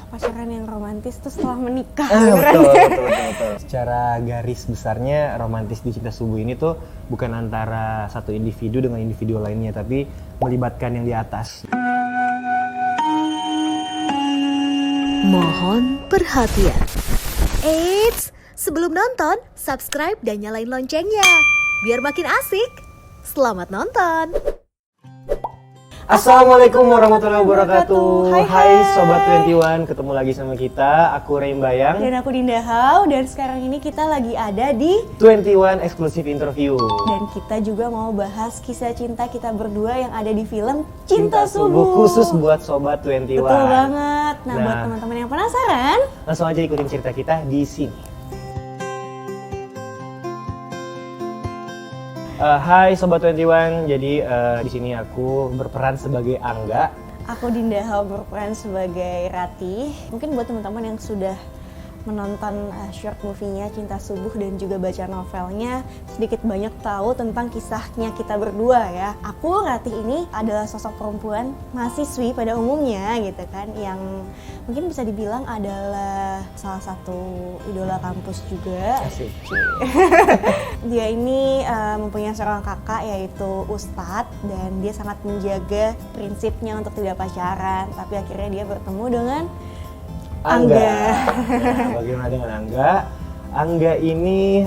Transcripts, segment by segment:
pacaran yang romantis tuh setelah menikah. Betul. Secara garis besarnya romantis di Cinta Subuh ini tuh bukan antara satu individu dengan individu lainnya, tapi melibatkan yang di atas. Mohon perhatian. Eits, sebelum nonton, subscribe dan nyalain loncengnya. Biar makin asik. Selamat nonton. Assalamualaikum warahmatullahi wabarakatuh. Hai Sobat 21, ketemu lagi sama kita. Aku Reim Bayang Dan aku Dinda Hau, dan sekarang ini kita lagi ada di 21 Exclusive Interview. dan kita juga mau bahas kisah cinta kita berdua yang ada di film Cinta Subuh. Khusus buat Sobat 21. Betul banget. Nah, buat Nah. teman-teman yang penasaran, Langsung aja ikutin cerita kita di sini. Hai Sobat 21, jadi di sini aku berperan sebagai Angga. aku Dinda Hau berperan sebagai Ratih. Mungkin buat teman-teman yang sudah menonton short movie-nya Cinta Subuh dan juga baca novelnya, sedikit banyak tahu tentang kisahnya kita berdua ya. Aku, Ratih ini adalah sosok perempuan mahasiswi pada umumnya gitu kan, yang mungkin bisa dibilang adalah salah satu idola kampus juga. Asik. Dia ini mempunyai seorang kakak yaitu Ustadz, dan dia sangat menjaga prinsipnya untuk tidak pacaran, tapi akhirnya dia bertemu dengan Angga. Nah, bagaimana dengan Angga? Angga ini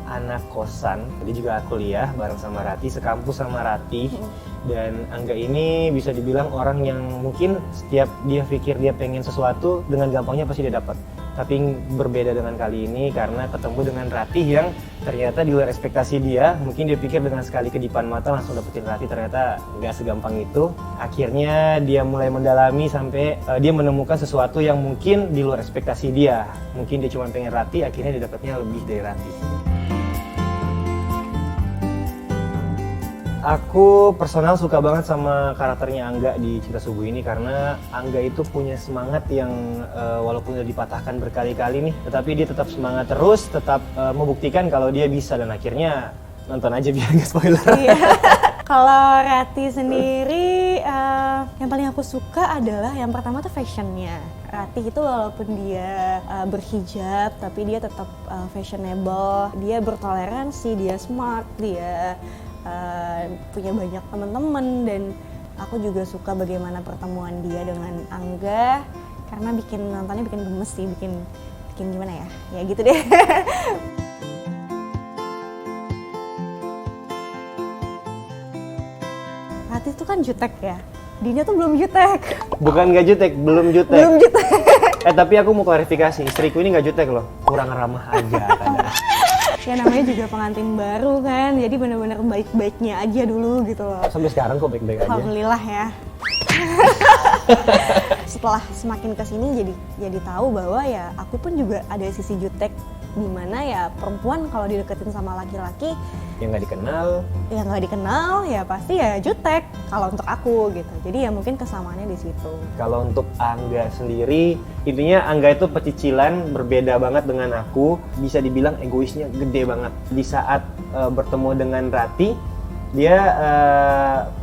anak kosan, jadi juga kuliah bareng sama Rati, sekampus sama Rati. Dan Angga ini bisa dibilang orang yang mungkin setiap dia pikir dia pengen sesuatu, dengan gampangnya pasti dia dapat. Tapi berbeda dengan kali ini karena ketemu dengan Ratih yang ternyata di luar ekspektasi dia. Mungkin dia pikir dengan sekali kedipan mata langsung dapetin Ratih, ternyata nggak segampang itu. Akhirnya dia mulai mendalami sampai dia menemukan sesuatu yang mungkin di luar ekspektasi dia. Mungkin dia cuma pengen Ratih, akhirnya dia dapetnya lebih dari Ratih. Aku personal suka banget sama karakternya Angga di Cinta Subuh ini karena Angga itu punya semangat yang walaupun udah dipatahkan berkali-kali nih, tetapi dia tetap semangat terus, tetap membuktikan kalau dia bisa, dan akhirnya nonton aja biar nggak spoiler. Iya. Kalau Rati sendiri, yang paling aku suka adalah yang pertama tuh fashionnya. Rati itu walaupun dia berhijab, tapi dia tetap fashionable, dia bertoleransi, dia smart, dia punya banyak teman-teman, dan aku juga suka bagaimana pertemuan dia dengan Angga karena nontonnya bikin gemes sih, bikin gimana ya gitu deh. Rati tuh kan jutek ya, Dinda tuh belum jutek. Bukan nggak jutek, belum jutek. Belum jutek. Tapi aku mau klarifikasi, istriku ini nggak jutek loh, kurang ramah aja kadang. Ya namanya juga pengantin baru kan, jadi benar-benar baik-baiknya aja dulu gitu loh. Sampai sekarang kok baik-baik aja. Alhamdulillah ya. Setelah semakin kesini jadi tahu bahwa ya aku pun juga ada sisi jutek, dimana ya perempuan kalau dideketin sama laki-laki Yang nggak dikenal ya pasti ya jutek kalau untuk aku gitu. Jadi ya mungkin kesamaannya di situ. Kalau untuk Angga sendiri, intinya Angga itu pecicilan, berbeda banget dengan aku. Bisa dibilang egoisnya gede banget. Di saat bertemu dengan Rati, dia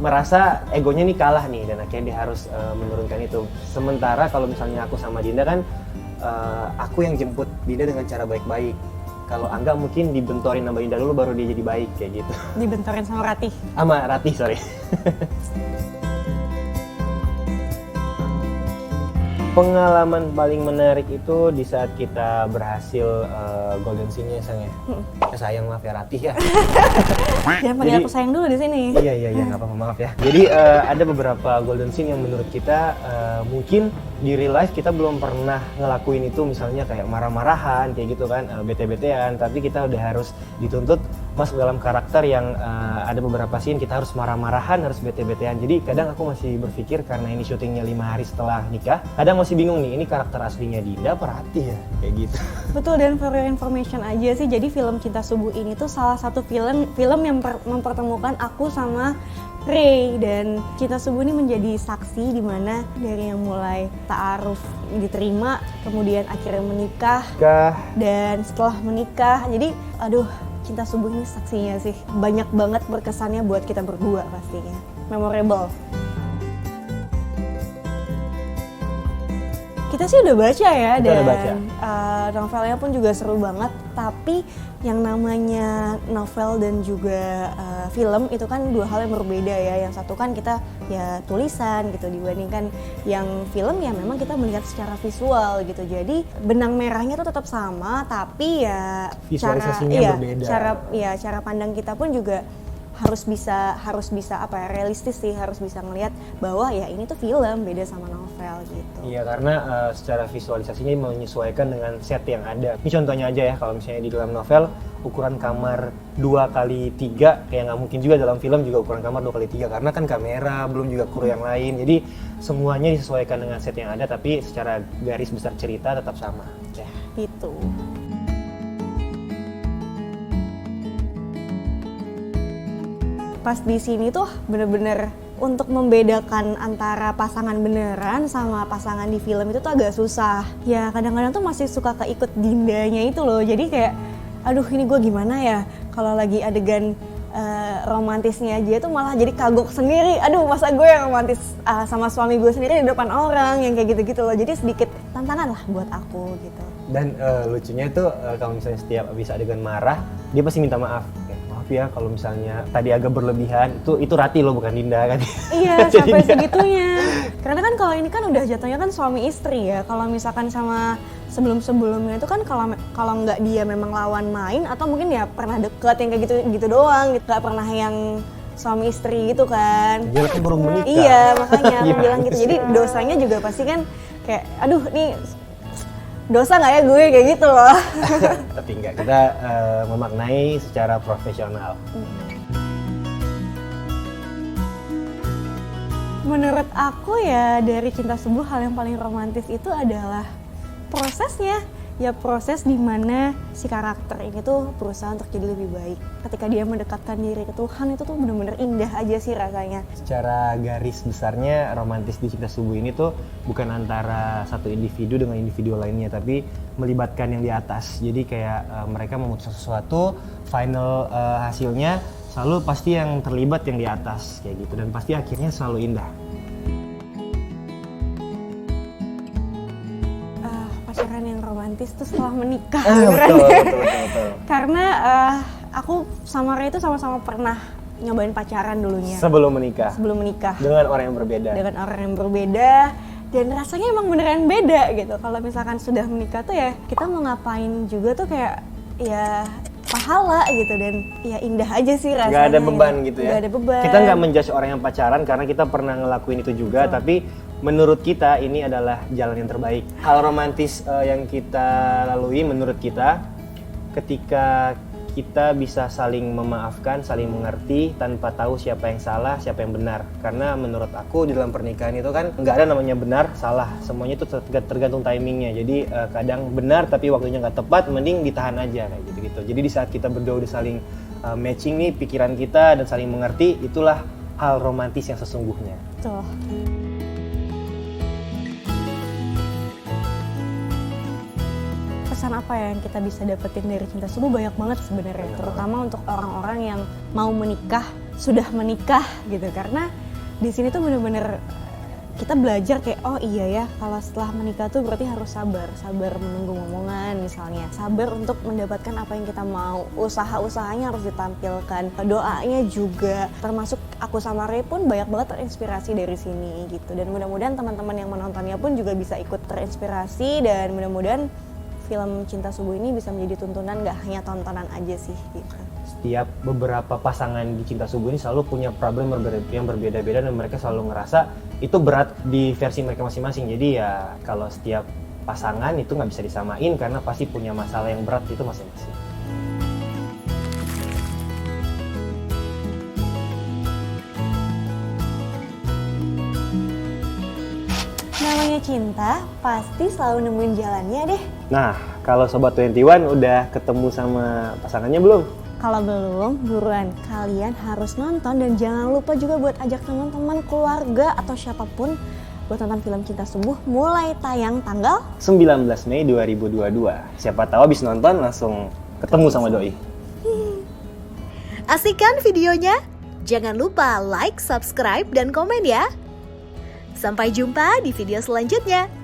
merasa egonya nih kalah nih, dan akhirnya dia harus menurunkan itu. Sementara kalau misalnya aku sama Dinda kan, aku yang jemput Dinda dengan cara baik-baik. Kalau Angga mungkin dibentorin sama Dinda dulu baru dia jadi baik, kayak gitu. Dibentorin sama Ratih. Sama Ratih, sorry. Pengalaman paling menarik itu di saat kita berhasil golden scene-nya, sayang ya. Sayang, maaf ya, Ratih ya. Jangan panggil aku sayang dulu di sini. Iya, nggak apa-apa, maaf ya. Jadi ada beberapa golden scene yang menurut kita mungkin di real life kita belum pernah ngelakuin itu, misalnya kayak marah-marahan kayak gitu kan, bete-betean, tapi kita udah harus dituntut masuk dalam karakter yang ada beberapa scene kita harus marah-marahan, harus bete-betean. Jadi kadang aku masih berpikir, karena ini syutingnya 5 hari setelah nikah, kadang masih bingung nih, ini karakter aslinya Dinda apa Ratih ya, kayak gitu. Betul, dan for your information aja sih, jadi film Cinta Subuh ini tuh salah satu film yang mempertemukan aku sama Ray, dan Cinta Subuh ini menjadi saksi di mana dari yang mulai ta'aruf diterima, kemudian akhirnya menikah, dan setelah menikah, jadi aduh, Cinta Subuh ini saksinya sih banyak banget berkesannya buat kita berdua memorable. Kita sih udah baca ya, Kita dan udah baca. Novelnya pun juga seru banget. Tapi yang namanya novel dan juga film itu kan dua hal yang berbeda ya. Yang satu kan kita ya tulisan gitu, dibandingkan yang film ya memang kita melihat secara visual gitu. Jadi benang merahnya tuh tetap sama, tapi ya Visualisasinya berbeda. Cara pandang kita pun juga harus bisa apa ya, realistis sih, harus bisa ngelihat bahwa ya ini tuh film, beda sama novel gitu. Iya, karena secara visualisasinya menyesuaikan dengan set yang ada. Ini contohnya aja ya, kalau misalnya di dalam novel ukuran kamar 2x3, kayak nggak mungkin juga dalam film juga ukuran kamar 2x3 karena kan kamera, belum juga kru yang lain. Jadi semuanya disesuaikan dengan set yang ada, tapi secara garis besar cerita tetap sama. Ya. Gitu. Pas di sini tuh bener-bener untuk membedakan antara pasangan beneran sama pasangan di film itu tuh agak susah. Ya kadang-kadang tuh masih suka keikut Dindanya itu loh. Jadi kayak, aduh ini gue gimana ya kalau lagi adegan romantisnya aja tuh malah jadi kagok sendiri. Aduh, masa gue yang romantis sama suami gue sendiri di depan orang yang kayak gitu-gitu loh. Jadi sedikit tantangan lah buat aku gitu. Dan lucunya tuh kalau misalnya setiap habis adegan marah, dia pasti minta maaf. Maaf ya kalau misalnya tadi agak berlebihan, itu Rati loh bukan Dinda kan. Iya, sampai segitunya. Karena kan kalau ini kan udah jatuhnya kan suami istri ya. Kalau misalkan sama sebelum-sebelumnya itu kan kalau nggak dia memang lawan main atau mungkin ya pernah deket yang kayak gitu doang gitu. Nggak pernah yang suami istri gitu kan. Dia kan baru menikah. Iya, makanya aku bilang gitu. Yes. Jadi dosanya juga pasti kan kayak aduh nih dosa nggak ya gue kayak gitu loh. Tapi enggak, kita memaknai secara profesional. Menurut aku ya dari Cinta Subuh hal yang paling romantis itu adalah prosesnya. Ya proses dimana si karakter ini tuh berusaha untuk jadi lebih baik. Ketika dia mendekatkan diri ke Tuhan itu tuh bener-bener indah aja sih rasanya. Secara garis besarnya romantis di Cinta Subuh ini tuh bukan antara satu individu dengan individu lainnya, tapi melibatkan yang di atas. Jadi kayak mereka memutuskan sesuatu, final hasilnya selalu pasti yang terlibat yang di atas kayak gitu, dan pasti akhirnya selalu indah. Pacaran yang romantis tuh setelah menikah. Betul. Karena aku sama Ray itu sama-sama pernah nyobain pacaran dulunya. Sebelum menikah. Dengan orang yang berbeda. Dan rasanya emang beneran beda gitu. Kalau misalkan sudah menikah tuh ya kita mau ngapain juga tuh kayak ya pahala gitu, dan ya indah aja sih rasanya. Gak ada beban gitu ya. Gak ada beban. Kita nggak menjudge orang yang pacaran karena kita pernah ngelakuin itu juga, tapi menurut kita ini adalah jalan yang terbaik. Hal romantis yang kita lalui menurut kita ketika kita bisa saling memaafkan, saling mengerti tanpa tahu siapa yang salah, siapa yang benar. Karena menurut aku di dalam pernikahan itu kan nggak ada namanya benar, salah. Semuanya itu tergantung timingnya. Jadi kadang benar tapi waktunya nggak tepat, mending ditahan aja kayak gitu-gitu. Jadi di saat kita berdua udah saling matching nih pikiran kita dan saling mengerti, itulah hal romantis yang sesungguhnya. Tuh. Pesan apa ya yang kita bisa dapetin dari Cinta Subuh banyak banget sebenarnya, terutama untuk orang-orang yang mau menikah, sudah menikah gitu. Karena di sini tuh bener-bener kita belajar kayak oh iya ya kalau setelah menikah tuh berarti harus sabar menunggu momongan misalnya, sabar untuk mendapatkan apa yang kita mau, usaha-usahanya harus ditampilkan, doanya juga, termasuk aku sama Ray pun banyak banget terinspirasi dari sini gitu. Dan mudah-mudahan teman-teman yang menontonnya pun juga bisa ikut terinspirasi, dan mudah-mudahan film Cinta Subuh ini bisa menjadi tuntunan, gak hanya tontonan aja sih gitu. Setiap beberapa pasangan di Cinta Subuh ini selalu punya problem yang berbeda-beda, dan mereka selalu ngerasa itu berat di versi mereka masing-masing. Jadi ya kalau setiap pasangan itu nggak bisa disamain karena pasti punya masalah yang berat itu masing-masing. Namanya cinta pasti selalu nemuin jalannya deh. Nah, kalau Sobat 21 udah ketemu sama pasangannya belum? Kalau belum, buruan kalian harus nonton, dan jangan lupa juga buat ajak teman-teman, keluarga, atau siapapun buat nonton film Cinta Subuh, mulai tayang tanggal 19 Mei 2022. Siapa tahu abis nonton langsung ketemu sama doi. Asik kan videonya? Jangan lupa like, subscribe, dan komen ya. Sampai jumpa di video selanjutnya.